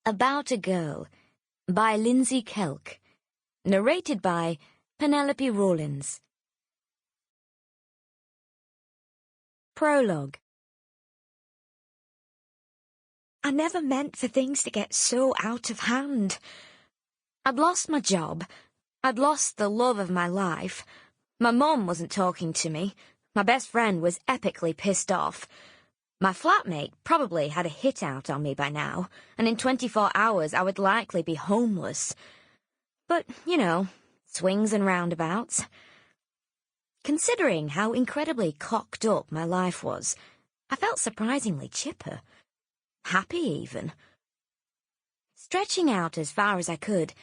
About a Girl by Lindsey Kelk. Narrated by Penelope Rawlins. Prologue. I never meant for things to get so out of hand. I'd lost my job. I'd lost the love of my life. My mum wasn't talking to me. My best friend was epically pissed off. My flatmate probably had a hit out on me by now, and in 24 hours I would likely be homeless. But, swings and roundabouts. Considering how incredibly cocked up my life was, I felt surprisingly chipper. Happy, even. Stretching out as far as I could,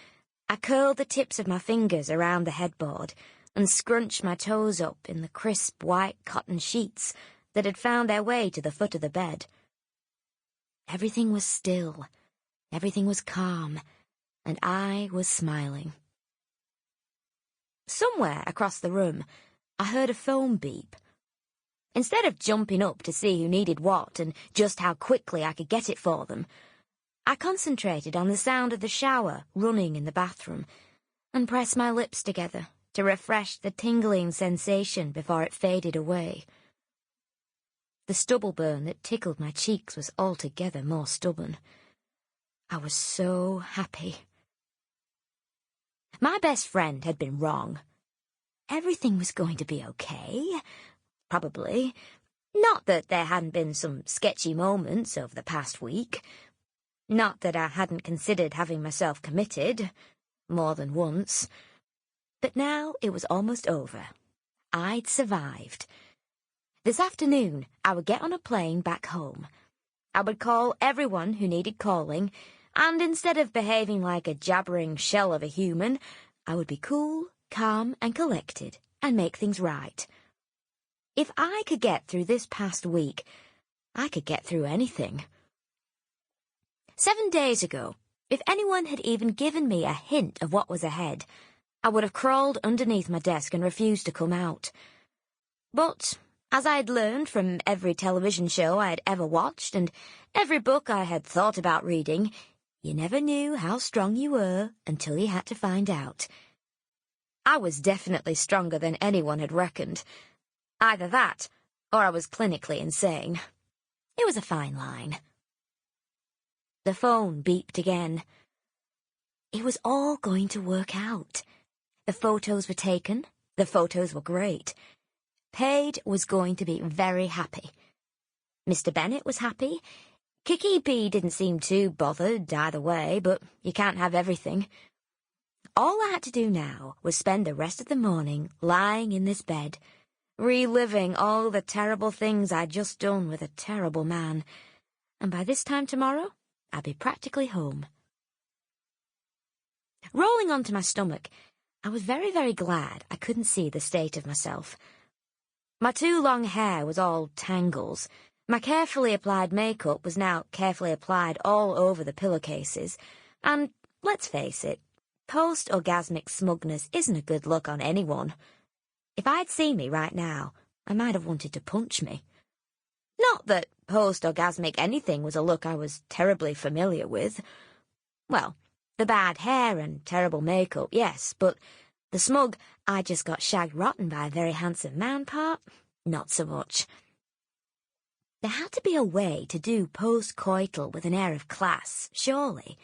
I curled the tips of my fingers around the headboard and scrunched my toes up in the crisp white cotton sheets that had found their way to the foot of the bed. Everything was still, everything was calm, and I was smiling. Somewhere across the room, I heard a phone beep. Instead of jumping up to see who needed what and just how quickly I could get it for them, I concentrated on the sound of the shower running in the bathroom and pressed my lips together to refresh the tingling sensation before it faded away. The stubble burn that tickled my cheeks was altogether more stubborn. I was so happy. My best friend had been wrong. Everything was going to be okay. Probably. Not that there hadn't been some sketchy moments over the past week. Not that I hadn't considered having myself committed. More than once. But now it was almost over. I'd survived. This afternoon, I would get on a plane back home. I would call everyone who needed calling, and instead of behaving like a jabbering shell of a human, I would be cool, calm, and collected, and make things right. If I could get through this past week, I could get through anything. 7 days ago, if anyone had even given me a hint of what was ahead, I would have crawled underneath my desk and refused to come out. But as I had learned from every television show I had ever watched and every book I had thought about reading, you never knew how strong you were until you had to find out. I was definitely stronger than anyone had reckoned. Either that, or I was clinically insane. It was a fine line. The phone beeped again. It was all going to work out. The photos were taken. The photos were great. Paige was going to be very happy. Mr. Bennet was happy. Kiki B didn't seem too bothered either way, but you can't have everything. All I had to do now was spend the rest of the morning lying in this bed, reliving all the terrible things I'd just done with a terrible man, and by this time tomorrow, I'd be practically home. Rolling onto my stomach, I was very, very glad I couldn't see the state of myself. My too long hair was all tangles. My carefully applied makeup was now carefully applied all over the pillowcases, and, let's face it, post-orgasmic smugness isn't a good look on anyone. If I'd seen me right now, I might have wanted to punch me. Not that post-orgasmic anything was a look I was terribly familiar with. Well, the bad hair and terrible makeup, yes, but the smug, I just got shagged rotten by a very handsome man part, not so much. There had to be a way to do post-coital with an air of class, surely.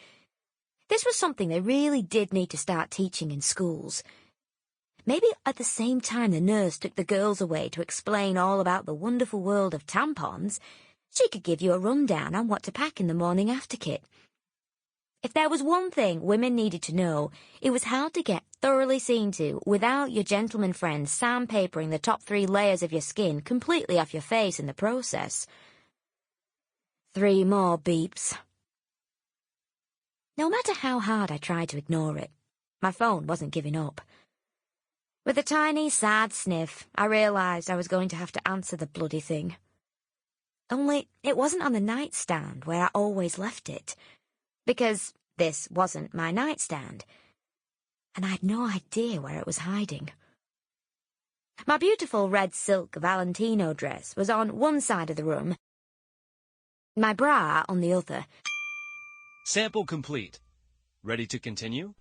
This was something they really did need to start teaching in schools. Maybe at the same time the nurse took the girls away to explain all about the wonderful world of tampons, she could give you a rundown on what to pack in the morning after kit. If there was one thing women needed to know, it was how to get thoroughly seen to without your gentleman friends sandpapering the top 3 layers of your skin completely off your face in the process. 3 more beeps. No matter how hard I tried to ignore it, my phone wasn't giving up. With a tiny, sad sniff, I realised I was going to have to answer the bloody thing. Only it wasn't on the nightstand where I always left it, because this wasn't my nightstand, and I had no idea where it was hiding. My beautiful red silk Valentino dress was on one side of the room, my bra on the other. Sample complete. Ready to continue?